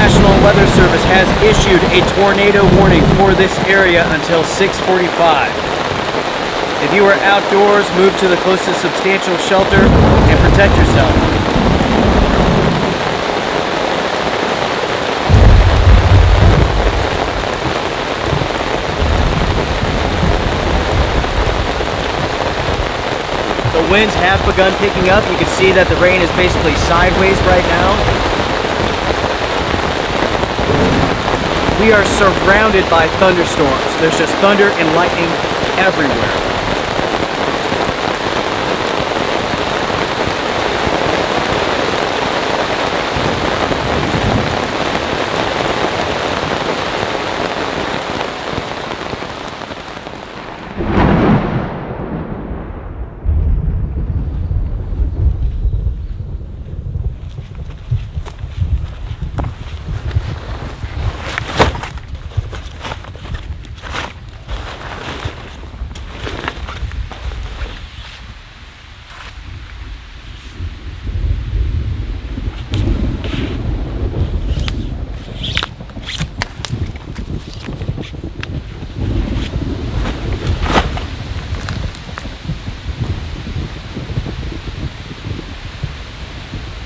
National Weather Service has issued a tornado warning for this area until 6:45. If you are outdoors, move to the closest substantial shelter and protect yourself. The winds have begun picking up. You can see that the rain is basically sideways right now. We are surrounded by thunderstorms. There's just thunder and lightning everywhere.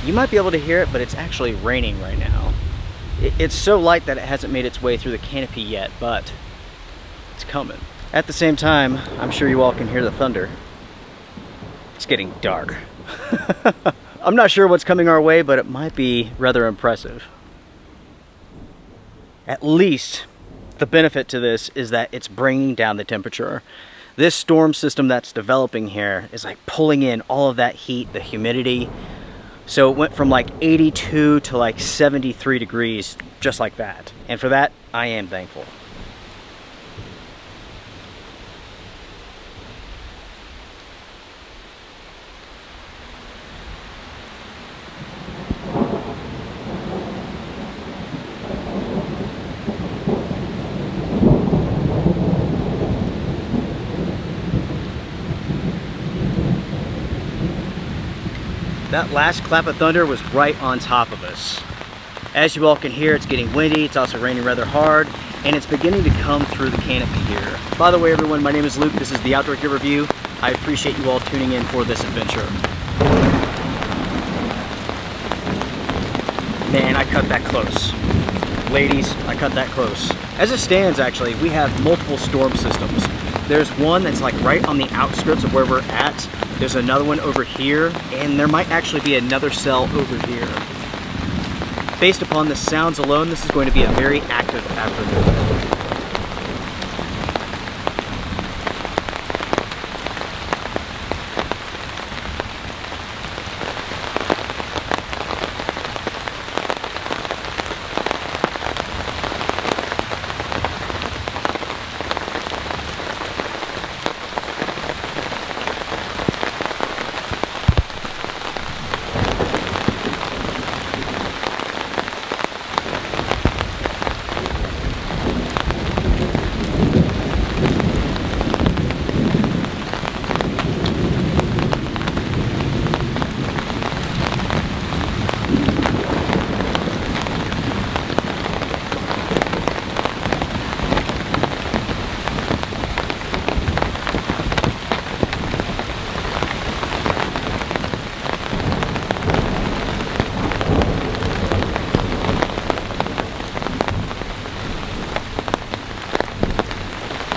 You might be able to hear it, but it's actually raining right now. It's so light that it hasn't made its way through the canopy yet, but it's coming. At the same time, I'm sure you all can hear the thunder. It's getting dark. I'm not sure what's coming our way, but it might be rather impressive. At least the benefit to this is that it's bringing down the temperature. This storm system that's developing here is like pulling in all of that heat, the humidity. So it went from like 82 to like 73 degrees, just like that. And for that, I am thankful. That last clap of thunder was right on top of us. As you all can hear, it's getting windy, it's also raining rather hard, and it's beginning to come through the canopy here. By the way, everyone, my name is Luke. This is the Outdoor Gear Review. I appreciate you all tuning in for this adventure. Man, I cut that close. Ladies, I cut that close. As it stands, actually, we have multiple storm systems. There's one that's like right on the outskirts of where we're at. There's another one over here, and there might actually be another cell over here. Based upon the sounds alone, this is going to be a very active afternoon.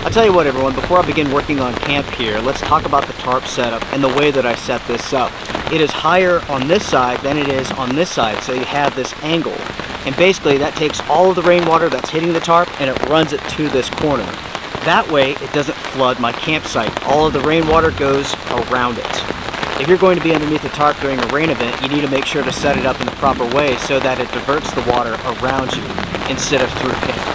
I'll tell you what, everyone, before I begin working on camp here, let's talk about the tarp setup and the way that I set this up. It is higher on this side than it is on this side, so you have this angle. And basically that takes all of the rainwater that's hitting the tarp and it runs it to this corner. That way it doesn't flood my campsite. All of the rainwater goes around it. If you're going to be underneath the tarp during a rain event, you need to make sure to set it up in the proper way so that it diverts the water around you instead of through it.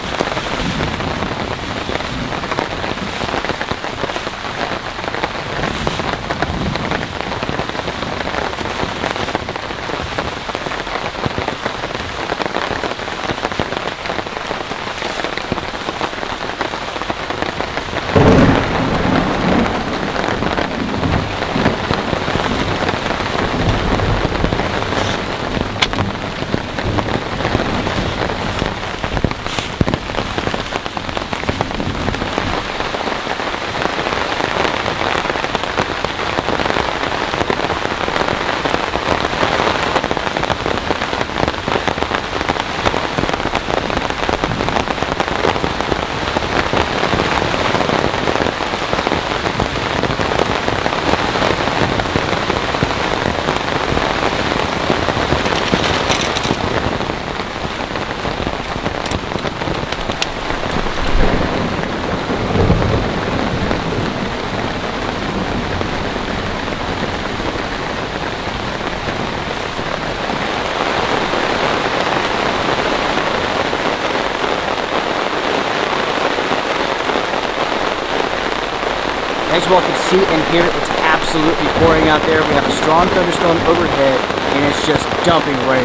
As you all can see and hear, it's absolutely pouring out there. We have a strong thunderstorm overhead, and it's just dumping rain.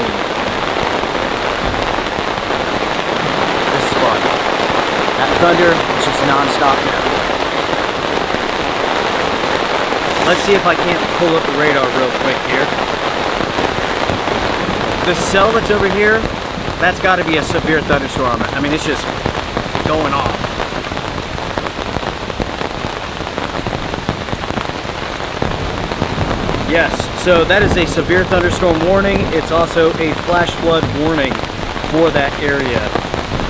This is fun. That thunder is just non-stop now. Let's see if I can't pull up the radar real quick here. The cell that's over here, that's got to be a severe thunderstorm. I mean, it's just going off. Yes, so that is a severe thunderstorm warning. It's also a flash flood warning for that area.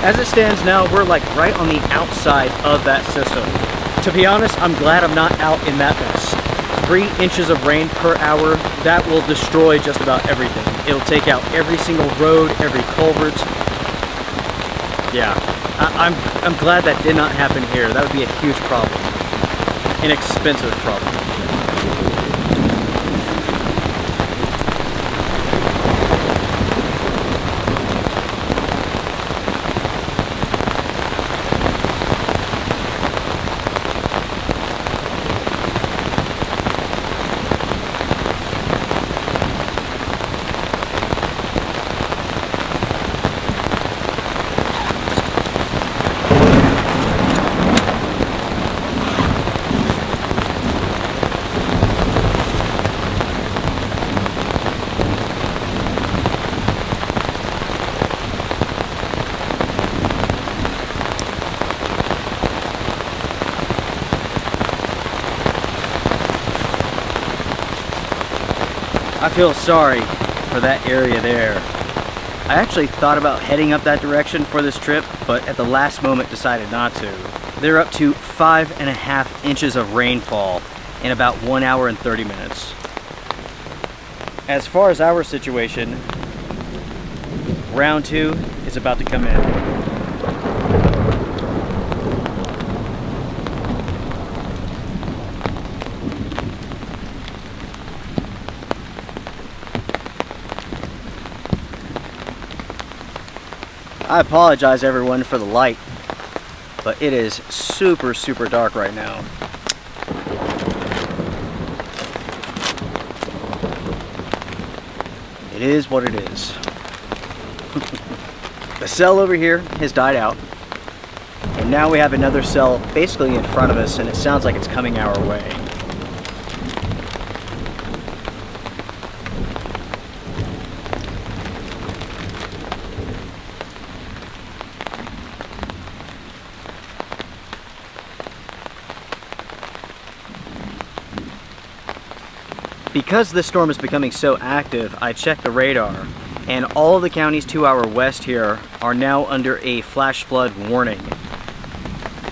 As it stands now, we're like right on the outside of that system. To be honest, I'm glad I'm not out in that mess. 3 inches of rain per hour, that will destroy just about everything. It'll take out every single road, every culvert. Yeah, I'm glad that did not happen here. That would be a huge problem. An expensive problem. I feel sorry for that area there. I actually thought about heading up that direction for this trip, but at the last moment decided not to. They're up to 5.5 inches of rainfall in about 1 hour and 30 minutes. As far as our situation, round 2 is about to come in. I apologize everyone for the light, but it is super dark right now. It is what it is. The cell over here has died out, and now we have another cell basically in front of us, and it sounds like it's coming our way. Because this storm is becoming so active, I checked the radar, and all of the counties to our west here are now under a flash flood warning.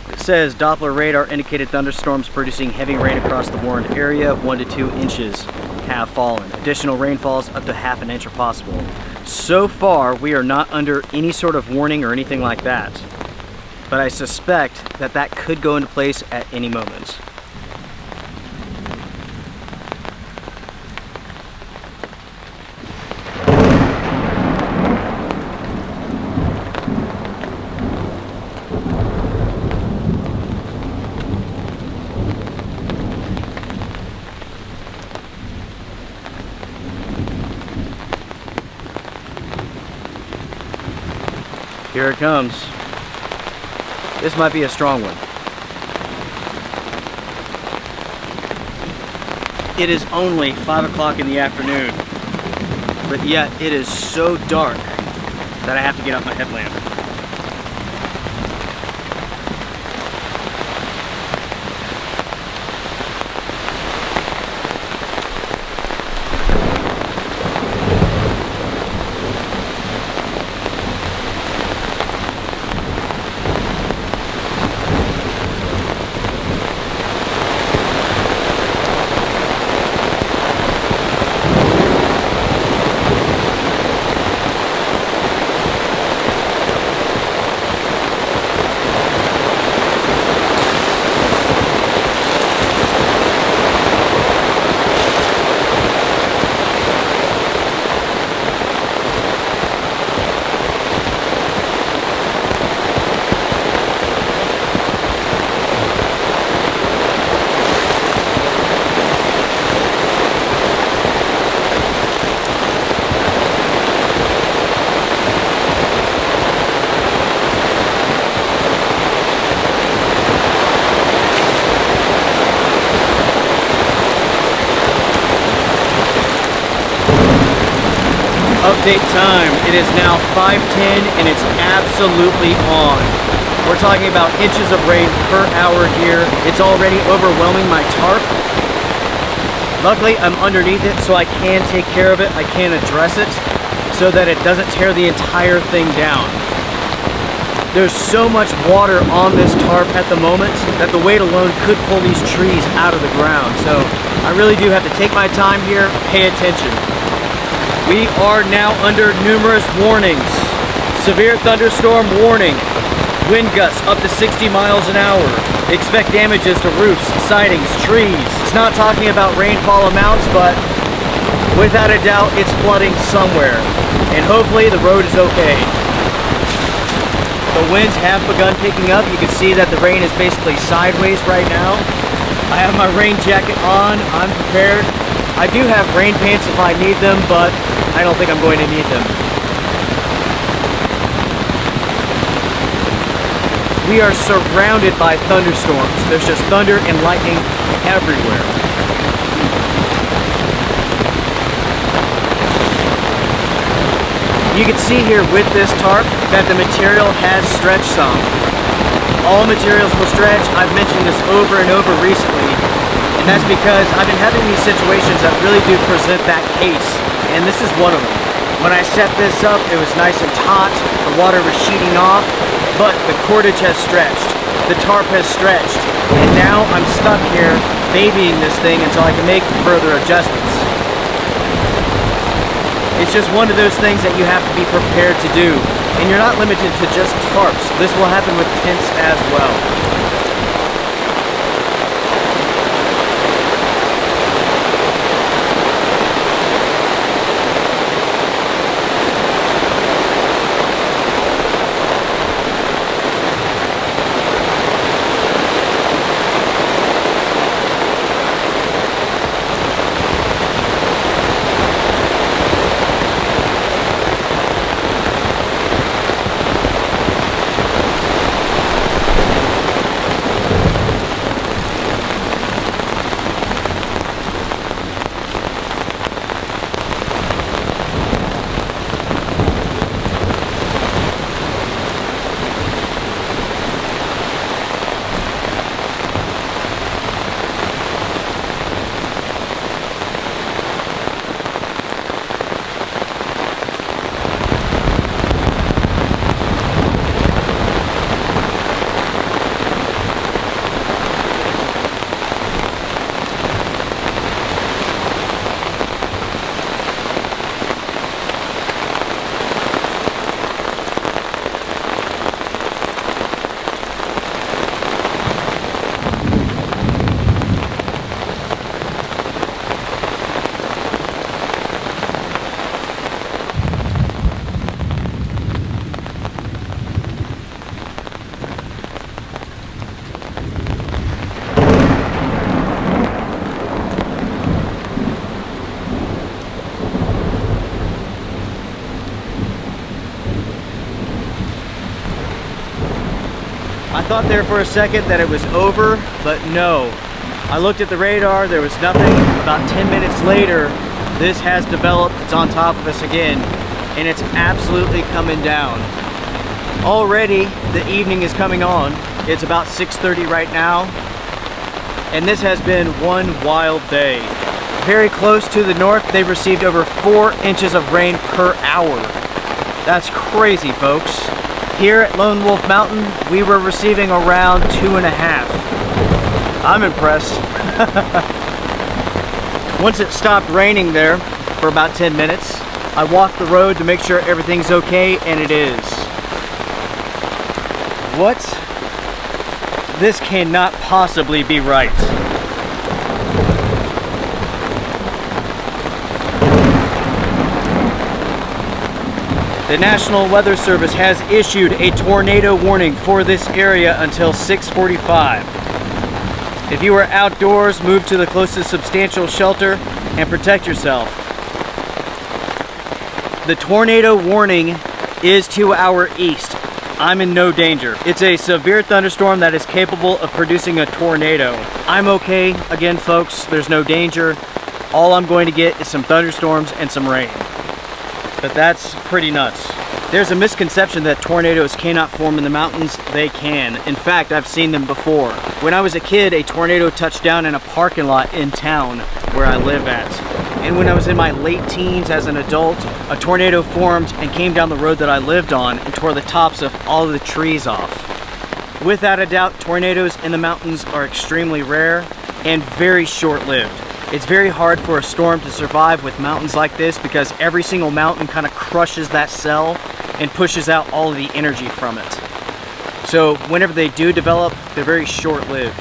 It says Doppler radar indicated thunderstorms producing heavy rain across the warned area. 1 to 2 inches have fallen. Additional rainfalls up to ½ inch are possible. So far, we are not under any sort of warning or anything like that, but I suspect that that could go into place at any moment. Here it comes. This might be a strong one. It is only 5 o'clock in the afternoon, but yet it is so dark that I have to get out my headlamp. Update time. It is now 5:10 and it's absolutely on. We're talking about inches of rain per hour here. It's already overwhelming my tarp. Luckily, I'm underneath it so I can take care of it. I can address it so that it doesn't tear the entire thing down. There's so much water on this tarp at the moment that the weight alone could pull these trees out of the ground. So I really do have to take my time here, pay attention. We are now under numerous warnings. Severe thunderstorm warning. Wind gusts up to 60 miles an hour. Expect damages to roofs, sidings, trees. It's not talking about rainfall amounts, but without a doubt, it's flooding somewhere. And hopefully the road is okay. The winds have begun picking up. You can see that the rain is basically sideways right now. I have my rain jacket on. I'm prepared. I do have rain pants if I need them, but I don't think I'm going to need them. We are surrounded by thunderstorms. There's just thunder and lightning everywhere. You can see here with this tarp that the material has stretched some. All materials will stretch. I've mentioned this over and over recently, and that's because I've been having these situations that really do present that case, and this is one of them. When I set this up, it was nice and taut, the water was sheeting off, but the cordage has stretched, the tarp has stretched, and now I'm stuck here babying this thing until I can make further adjustments. It's just one of those things that you have to be prepared to do. And you're not limited to just tarps. This will happen with tents as well. I thought there for a second that it was over, but no. I looked at the radar, there was nothing. About 10 minutes later, this has developed, it's on top of us again, and it's absolutely coming down. Already, the evening is coming on. It's about 6:30 right now, and this has been one wild day. Very close to the north, they've received over 4 inches of rain per hour. That's crazy, folks. Here at Lone Wolf Mountain, we were receiving around 2.5. I'm impressed. Once it stopped raining there for about 10 minutes, I walked the road to make sure everything's okay, and it is. What? This cannot possibly be right. The National Weather Service has issued a tornado warning for this area until 6:45. If you are outdoors, move to the closest substantial shelter and protect yourself. The tornado warning is to our east. I'm in no danger. It's a severe thunderstorm that is capable of producing a tornado. I'm okay. Again, folks, there's no danger. All I'm going to get is some thunderstorms and some rain. but that's pretty nuts. There's a misconception that tornadoes cannot form in the mountains. They can. In fact, I've seen them before. When I was a kid, a tornado touched down in a parking lot in town where I live at. And when I was in my late teens as an adult, a tornado formed and came down the road that I lived on and tore the tops of all of the trees off. Without a doubt, tornadoes in the mountains are extremely rare and very short-lived. It's very hard for a storm to survive with mountains like this because every single mountain kind of crushes that cell and pushes out all of the energy from it. So whenever they do develop, they're very short-lived.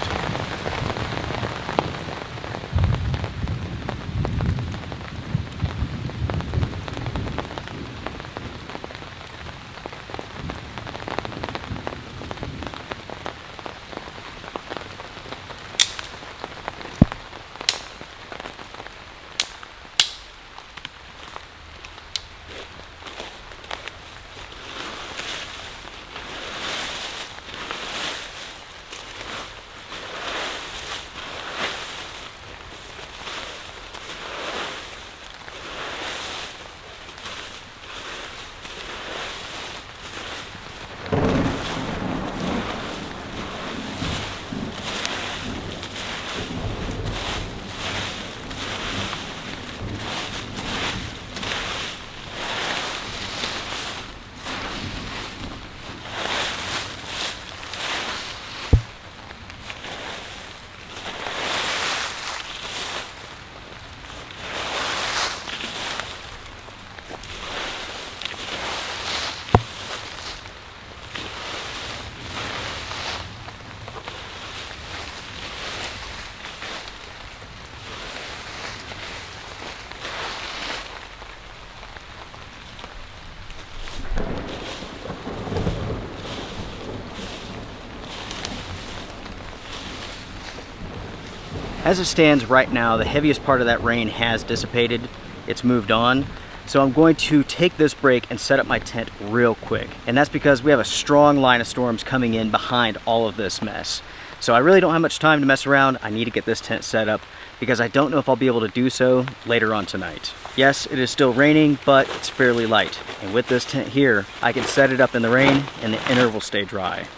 As it stands right now, the heaviest part of that rain has dissipated. It's moved on. So I'm going to take this break and set up my tent real quick. And that's because we have a strong line of storms coming in behind all of this mess. So I really don't have much time to mess around. I need to get this tent set up because I don't know if I'll be able to do so later on tonight. Yes, it is still raining, but it's fairly light. And with this tent here, I can set it up in the rain and the inner will stay dry.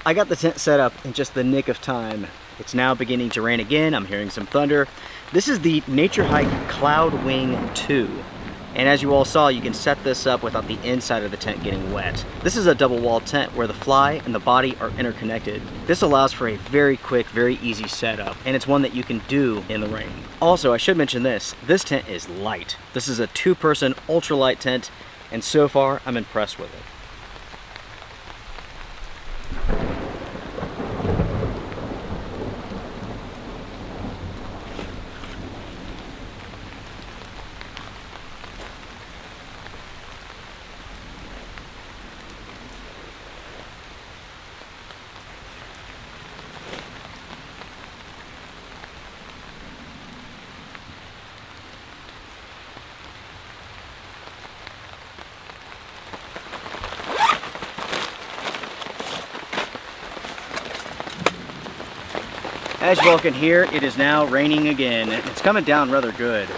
I got the tent set up in just the nick of time. It's now beginning to rain again. I'm hearing some thunder. This is the Nature Hike Cloud Wing 2. And as you all saw, you can set this up without the inside of the tent getting wet. This is a double wall tent where the fly and the body are interconnected. This allows for a very quick, very easy setup, and it's one that you can do in the rain. Also, I should mention this tent is light. This is a 2-person ultralight tent, and so far, I'm impressed with it. As you all can hear, it is now raining again. It's coming down rather good.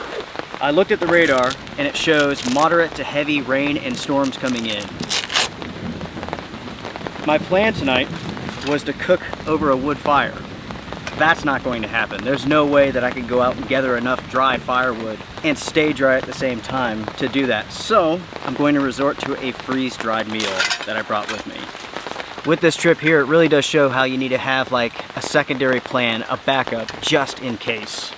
I looked at the radar and it shows moderate to heavy rain and storms coming in. My plan tonight was to cook over a wood fire. That's not going to happen. There's no way that I can go out and gather enough dry firewood and stay dry at the same time to do that. So I'm going to resort to a freeze-dried meal that I brought with me. With this trip here, it really does show how you need to have like a secondary plan, a backup, just in case.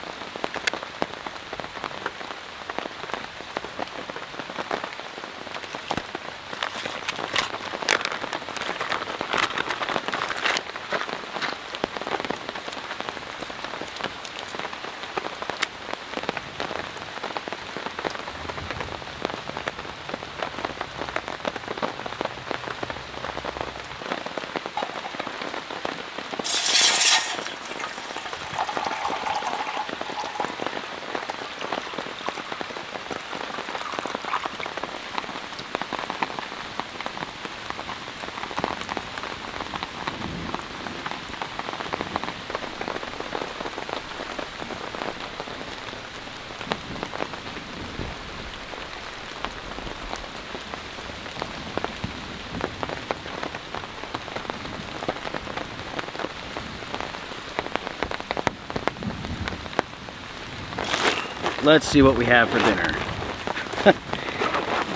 Let's see what we have for dinner.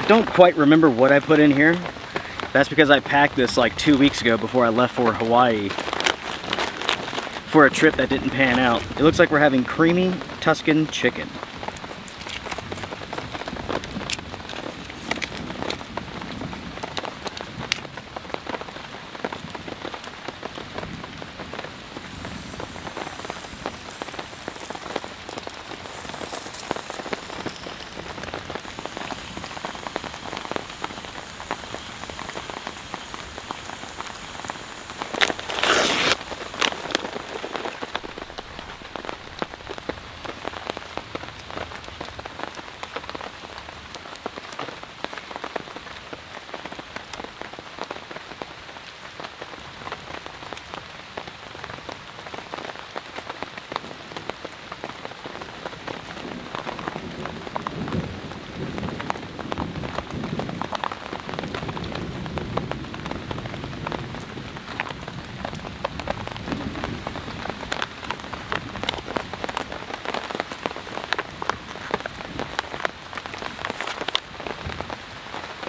Don't quite remember what I put in here. That's because I packed this like 2 weeks ago before I left for Hawaii for a trip that didn't pan out. It looks like we're having creamy Tuscan chicken.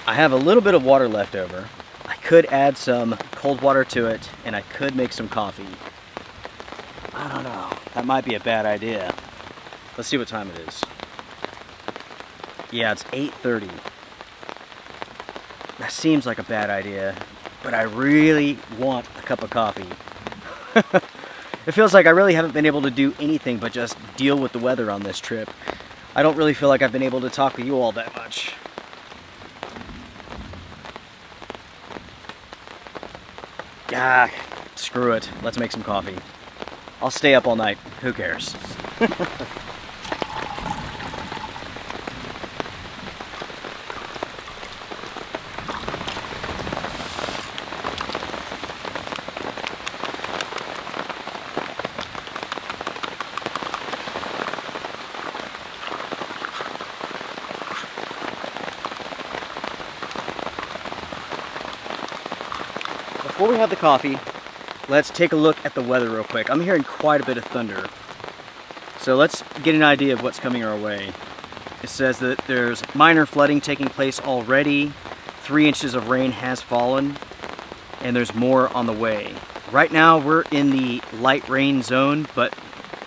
I have a little bit of water left over. I could add some cold water to it and I could make some coffee. I don't know. That might be a bad idea. Let's see what time it is. Yeah, it's 8:30. That seems like a bad idea, but I really want a cup of coffee. It feels like I really haven't been able to do anything but just deal with the weather on this trip. I don't really feel like I've been able to talk to you all that much. Ah, screw it. Let's make some coffee. I'll stay up all night. Who cares? Before we have the coffee, let's take a look at the weather real quick. I'm hearing quite a bit of thunder. So let's get an idea of what's coming our way. It says that there's minor flooding taking place already. 3 inches of rain has fallen, and there's more on the way. Right now we're in the light rain zone, but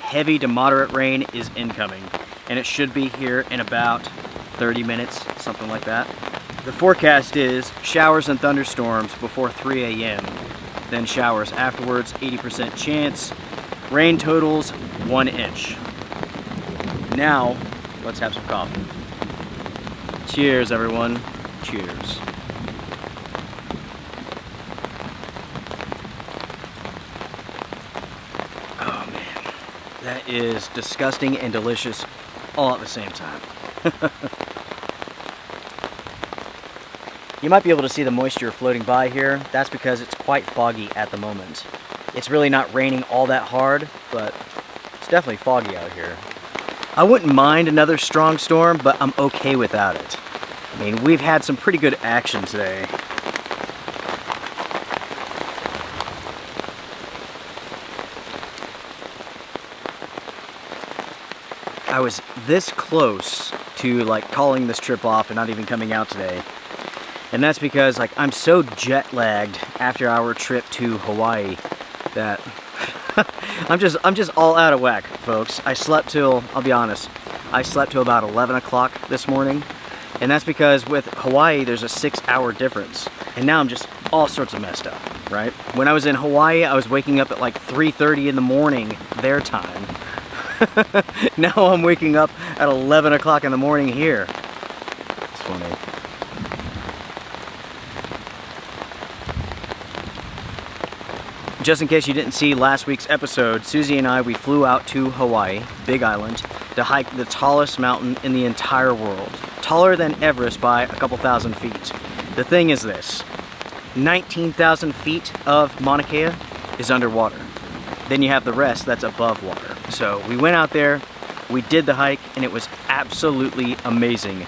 heavy to moderate rain is incoming. And it should be here in about 30 minutes, something like that. The forecast is showers and thunderstorms before 3 a.m. Then showers afterwards, 80% chance. Rain totals 1 inch. Now, let's have some coffee. Cheers, everyone. Cheers. Oh man, that is disgusting and delicious all at the same time. You might be able to see the moisture floating by here. That's because it's quite foggy at the moment. It's really not raining all that hard, but it's definitely foggy out here. I wouldn't mind another strong storm, but I'm okay without it. I mean, we've had some pretty good action today. I was this close to like calling this trip off and not even coming out today. And that's because like I'm so jet lagged after our trip to Hawaii that I'm just all out of whack, folks. I slept till, I'll be honest, I slept till about 11 o'clock this morning. And that's because with Hawaii, there's a 6-hour difference. And now I'm just all sorts of messed up, right? When I was in Hawaii, I was waking up at like 3:30 in the morning, their time. Now I'm waking up at 11 o'clock in the morning here. It's funny. Just in case you didn't see last week's episode, Susie and I, we flew out to Hawaii, Big Island, to hike the tallest mountain in the entire world. Taller than Everest by a couple thousand feet. The thing is this, 19,000 feet of Mauna Kea is underwater. Then you have the rest that's above water. So we went out there, we did the hike, and it was absolutely amazing.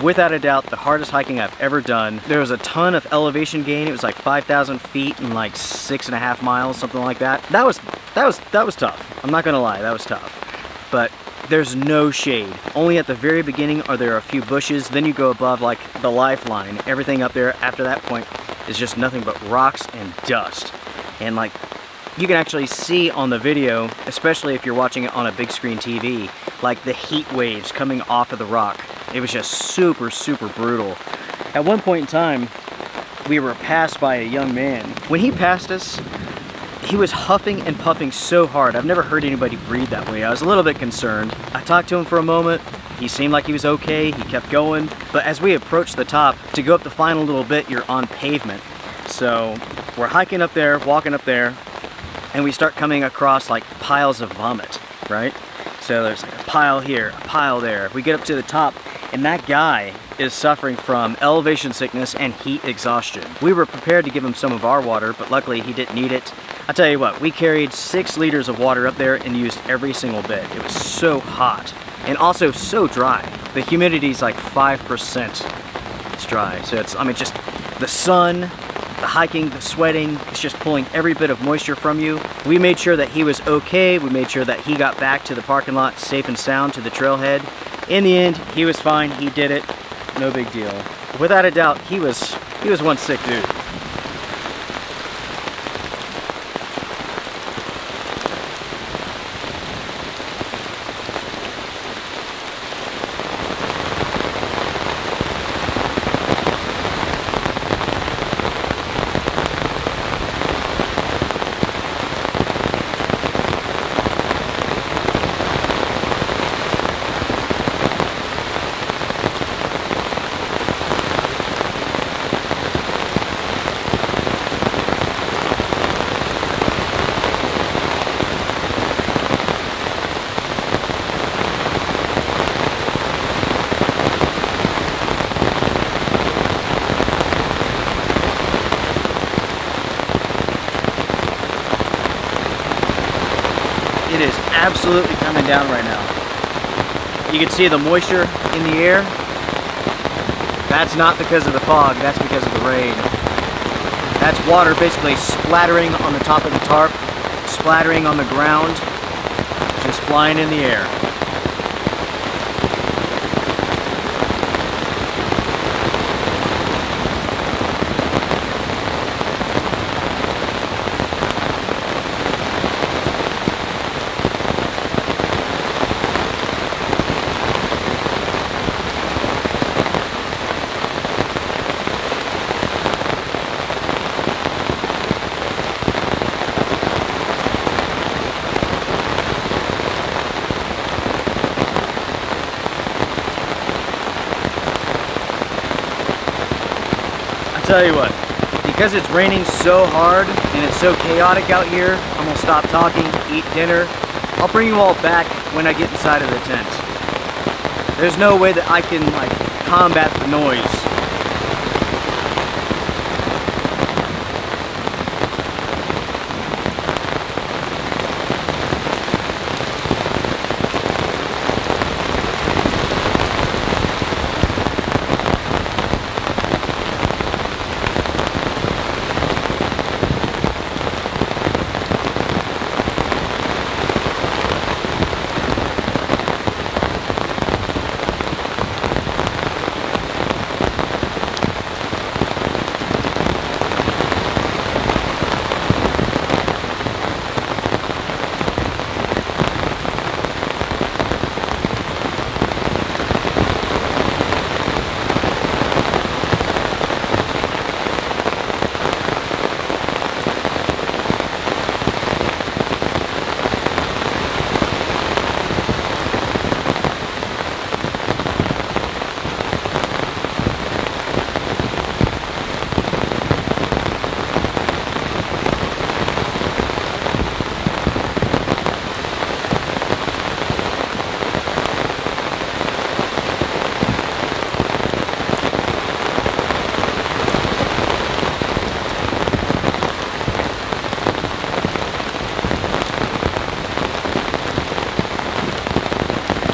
Without a doubt, the hardest hiking I've ever done. There was a ton of elevation gain. It was like 5,000 feet and like 6.5 miles, something like that. That was tough. I'm not gonna lie, that was tough. But there's no shade. Only at the very beginning are there a few bushes. Then you go above like the lifeline. Everything up there after that point is just nothing but rocks and dust. And like, you can actually see on the video, especially if you're watching it on a big screen TV, like the heat waves coming off of the rock. It was just super, super brutal. At one point in time, we were passed by a young man. When he passed us, he was huffing and puffing so hard. I've never heard anybody breathe that way. I was a little bit concerned. I talked to him for a moment. He seemed like he was okay. He kept going. But as we approached the top, to go up the final little bit, you're on pavement. So we're hiking up there, walking up there, and we start coming across like piles of vomit, right? So there's like a pile here, a pile there. We get up to the top, and that guy is suffering from elevation sickness and heat exhaustion. We were prepared to give him some of our water, but luckily he didn't need it. I'll tell you what, we carried 6 liters of water up there and used every single bit. It was so hot and also so dry. The humidity is like 5%. It's dry, so it's, I mean, just the sun, the hiking, the sweating, it's just pulling every bit of moisture from you. We made sure that he was okay. We made sure that he got back to the parking lot safe and sound to the trailhead. In the end, he was fine. He did it. No big deal. Without a doubt, he was one sick dude. It is absolutely coming down right now. You can see the moisture in the air. That's not because of the fog, that's because of the rain. That's water basically splattering on the top of the tarp, splattering on the ground, just flying in the air. Tell you what, because it's raining so hard and it's so chaotic out here, I'm gonna stop talking, eat dinner. I'll bring you all back when I get inside of the tent. There's no way that I can like combat the noise.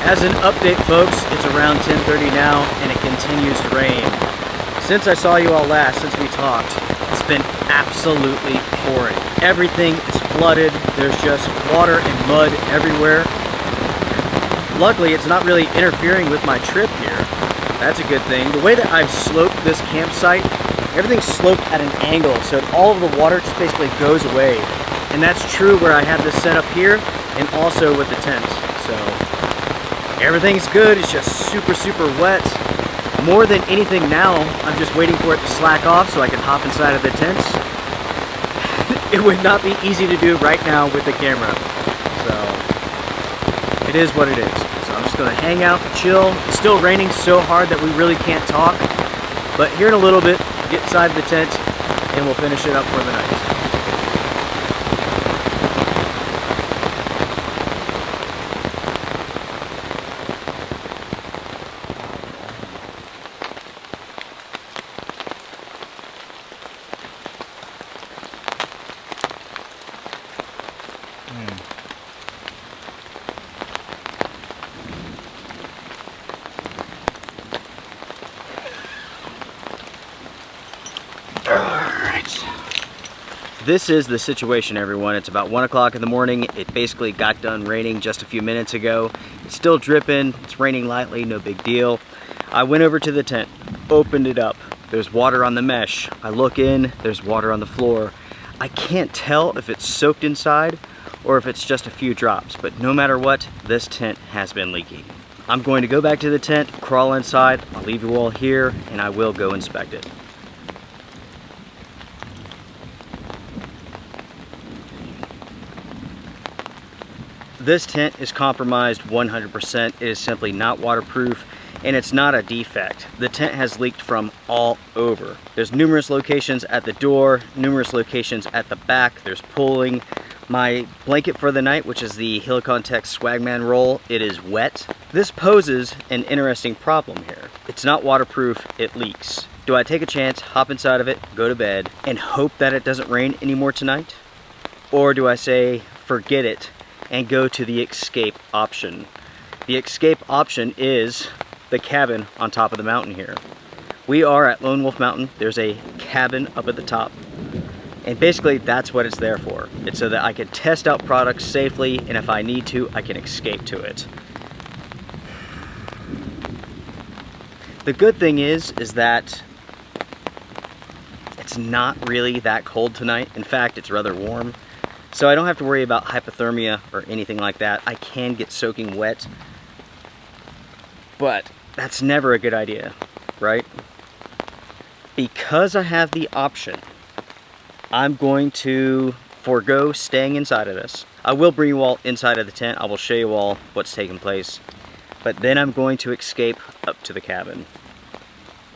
As an update, folks, it's around 10:30 now, and it continues to rain. Since I saw you all last, since we talked, it's been absolutely pouring. Everything is flooded. There's just water and mud everywhere. Luckily, it's not really interfering with my trip here. That's a good thing. The way that I've sloped this campsite, everything's sloped at an angle, so all of the water just basically goes away. And that's true where I have this set up here and also with the tent. So everything's good. It's just super, super wet. More than anything now, I'm just waiting for it to slack off so I can hop inside of the tent. It would not be easy to do right now with the camera. So it is what it is. So I'm just gonna hang out, chill. It's still raining so hard that we really can't talk. But here in a little bit, get inside the tent and we'll finish it up for the night. This is the situation, everyone. It's about 1 o'clock in the morning. It basically got done raining just a few minutes ago. It's still dripping. It's raining lightly, no big deal. I went over to the tent, opened it up. There's water on the mesh. I look in, there's water on the floor. I can't tell if it's soaked inside or if it's just a few drops, but no matter what, this tent has been leaking. I'm going to go back to the tent, crawl inside. I'll leave you all here and I will go inspect it. This tent is compromised 100%. It is simply not waterproof, and it's not a defect. The tent has leaked from all over. There's numerous locations at the door, numerous locations at the back. There's pulling. My blanket for the night, which is the Helicon Tech Swagman roll, it is wet. This poses an interesting problem here. It's not waterproof, it leaks. Do I take a chance, hop inside of it, go to bed, and hope that it doesn't rain anymore tonight? Or do I say, forget it, and go to the escape option? The escape option is the cabin on top of the mountain here. We are at Lone Wolf Mountain. There's a cabin up at the top. And basically that's what it's there for. It's so that I can test out products safely, and if I need to, I can escape to it. The good thing is that it's not really that cold tonight. In fact, it's rather warm. So I don't have to worry about hypothermia or anything like that. I can get soaking wet, but that's never a good idea, right? Because I have the option, I'm going to forego staying inside of this. I will bring you all inside of the tent. I will show you all what's taking place, but then I'm going to escape up to the cabin.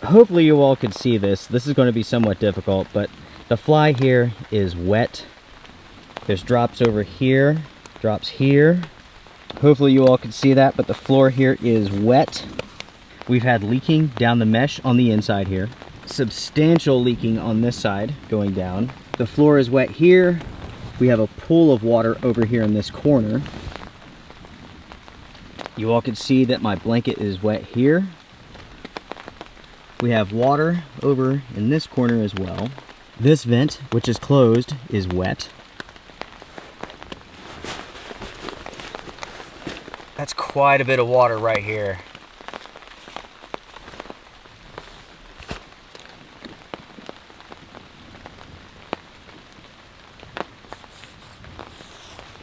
Hopefully you all can see this. This is going to be somewhat difficult, but the fly here is wet. There's drops over here, drops here. Hopefully you all can see that, but the floor here is wet. We've had leaking down the mesh on the inside here. Substantial leaking on this side going down. The floor is wet here. We have a pool of water over here in this corner. You all can see that my blanket is wet here. We have water over in this corner as well. This vent, which is closed, is wet. That's quite a bit of water right here.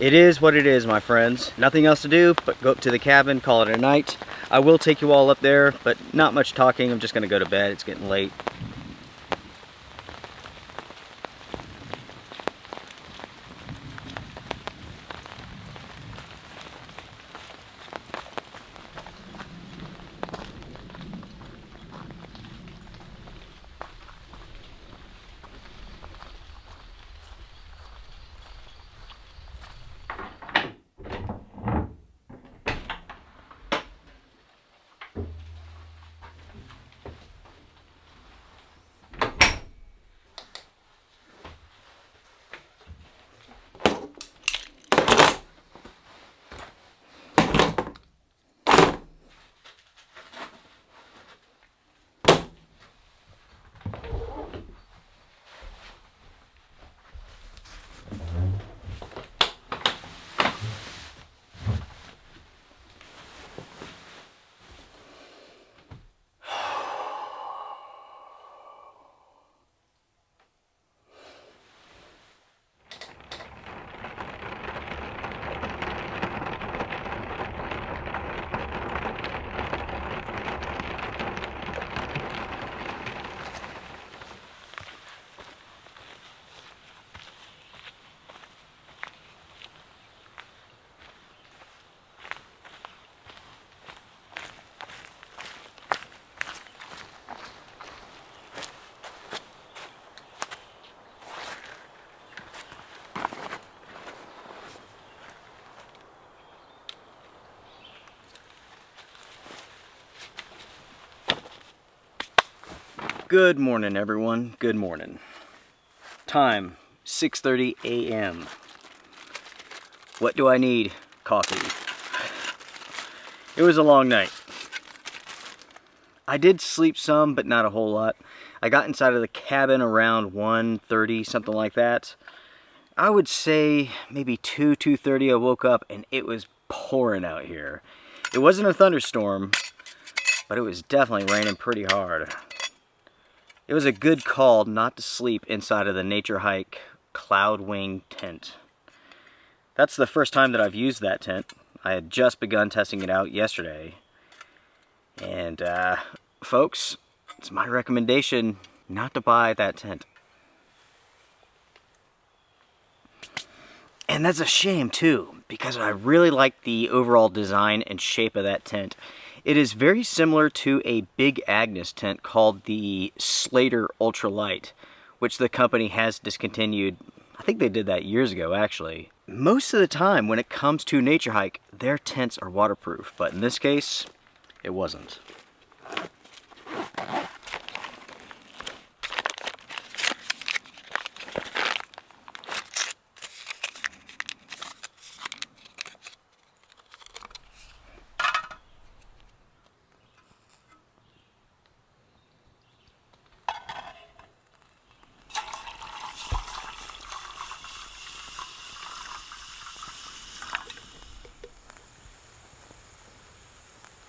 It is what it is, my friends. Nothing else to do but go up to the cabin, call it a night. I will take you all up there, but not much talking. I'm just gonna go to bed. It's getting late. Good morning, everyone. Good morning. Time, 6:30 a.m. What do I need? Coffee. It was a long night. I did sleep some, but not a whole lot. I got inside of the cabin around 1:30, something like that. I would say maybe 2:30 I woke up and it was pouring out here. It wasn't a thunderstorm, but it was definitely raining pretty hard. It was a good call not to sleep inside of the Nature Hike Cloud Wing tent. That's the first time that I've used that tent. I had just begun testing it out yesterday. And folks, it's my recommendation not to buy that tent. And that's a shame too, because I really like the overall design and shape of that tent. It is very similar to a Big Agnes tent called the Slater Ultralight, which the company has discontinued. I think they did that years ago, actually. Most of the time, when it comes to Nature Hike, their tents are waterproof, but in this case, it wasn't.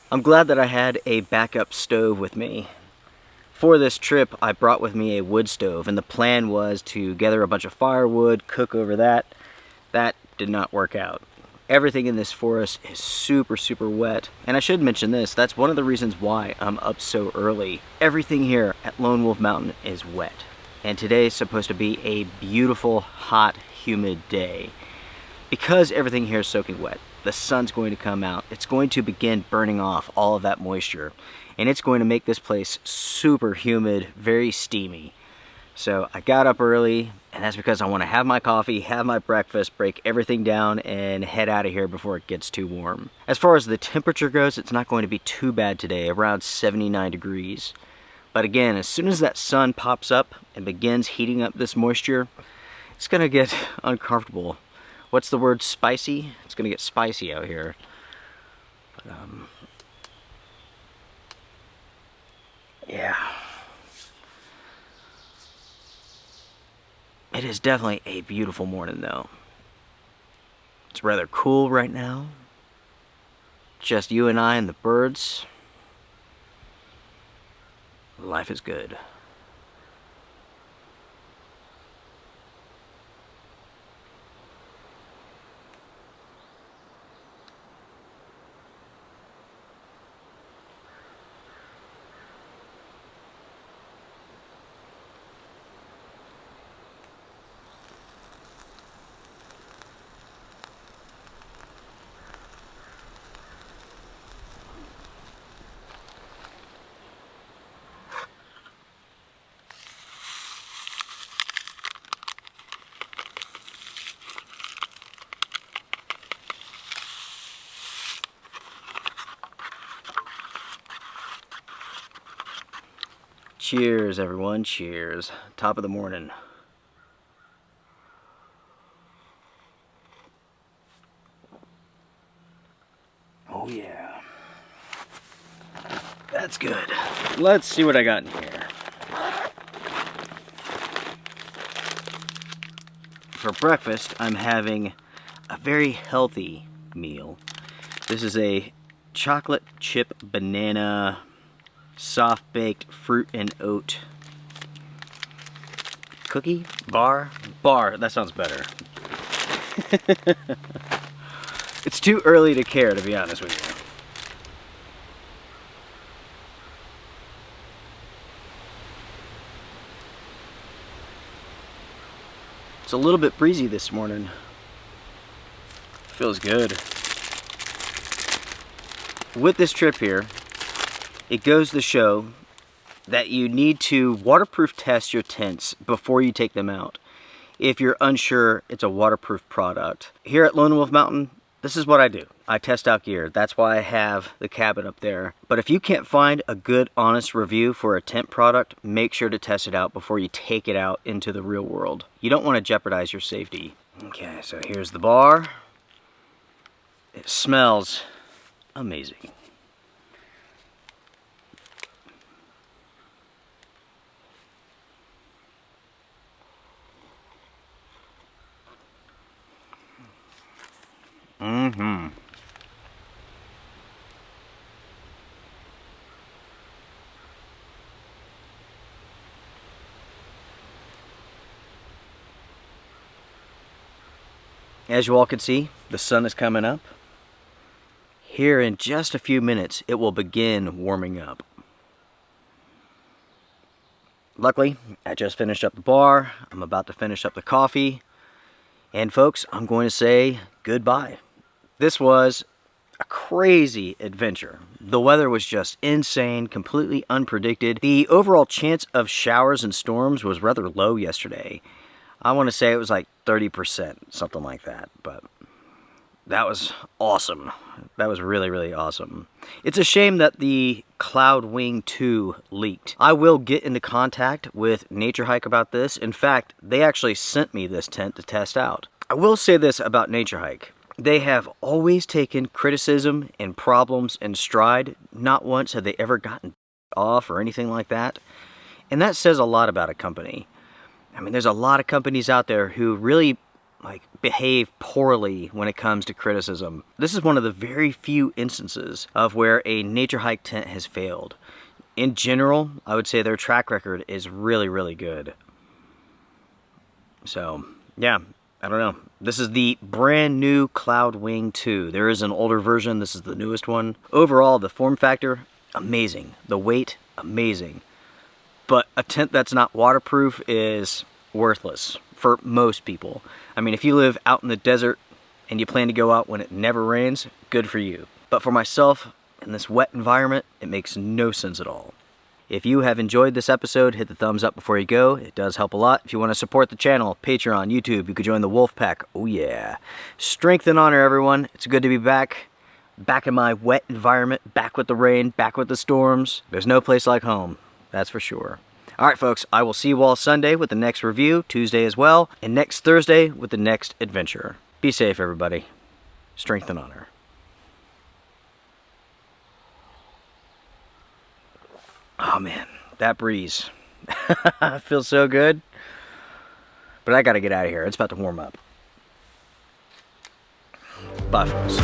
I'm glad that I had a backup stove with me. For this trip, I brought with me a wood stove, and the plan was to gather a bunch of firewood, cook over that. That did not work out. Everything in this forest is super, super wet. And I should mention this, that's one of the reasons why I'm up so early. Everything here at Lone Wolf Mountain is wet. And today is supposed to be a beautiful, hot, humid day. Because everything here is soaking wet, the sun's going to come out. It's going to begin burning off all of that moisture. And it's going to make this place super humid, very steamy. So I got up early, and that's because I want to have my coffee, have my breakfast, break everything down, and head out of here before it gets too warm. As far as the temperature goes, it's not going to be too bad today, around 79 degrees. But again, as soon as that sun pops up and begins heating up this moisture, it's going to get uncomfortable. What's the word? Spicy? It's going to get spicy out here. But, yeah. It is definitely a beautiful morning though. It's rather cool right now. Just you and I and the birds. Life is good. Cheers, everyone. Cheers. Top of the morning. Oh, yeah. That's good. Let's see what I got in here. For breakfast, I'm having a very healthy meal. This is a chocolate chip banana soft-baked fruit and oat cookie bar. That sounds better. It's too early to care, to be honest with you. It's a little bit breezy this morning. Feels good. With this trip here, it goes to show that you need to waterproof test your tents before you take them out if you're unsure it's a waterproof product. Here at Lone Wolf Mountain, this is what I do. I test out gear. That's why I have the cabin up there. But if you can't find a good, honest review for a tent product, make sure to test it out before you take it out into the real world. You don't want to jeopardize your safety. Okay, so here's the bar. It smells amazing. Mm-hmm. As you all can see, the sun is coming up. Here in just a few minutes, it will begin warming up. Luckily, I just finished up the bar. I'm about to finish up the coffee. And folks, I'm going to say goodbye. This was a crazy adventure. The weather was just insane, completely unpredicted. The overall chance of showers and storms was rather low yesterday. I want to say it was like 30%, something like that, but that was awesome. That was really, really awesome. It's a shame that the Cloud Wing 2 leaked. I will get into contact with Nature Hike about this. In fact, they actually sent me this tent to test out. I will say this about Nature Hike. They have always taken criticism and problems in stride. Not once have they ever gotten off or anything like that. And that says a lot about a company. I mean, there's a lot of companies out there who really behave poorly when it comes to criticism. This is one of the very few instances of where a Nature Hike tent has failed. In general, I would say their track record is really, really good. So, yeah, I don't know. This is the brand new Cloud Wing 2. There is an older version. This is the newest one. Overall, the form factor, amazing. The weight, amazing. But a tent that's not waterproof is worthless for most people. I mean, if you live out in the desert and you plan to go out when it never rains, good for you. But for myself, in this wet environment, it makes no sense at all. If you have enjoyed this episode, hit the thumbs up before you go. It does help a lot. If you want to support the channel, Patreon, YouTube, you could join the Wolf Pack. Oh yeah. Strength and honor, everyone. It's good to be back. Back in my wet environment, back with the rain, back with the storms. There's no place like home, that's for sure. Alright folks, I will see you all Sunday with the next review, Tuesday as well, and next Thursday with the next adventure. Be safe, everybody. Strength and honor. Oh man, that breeze. Feels so good. But I gotta get out of here. It's about to warm up. Bye folks.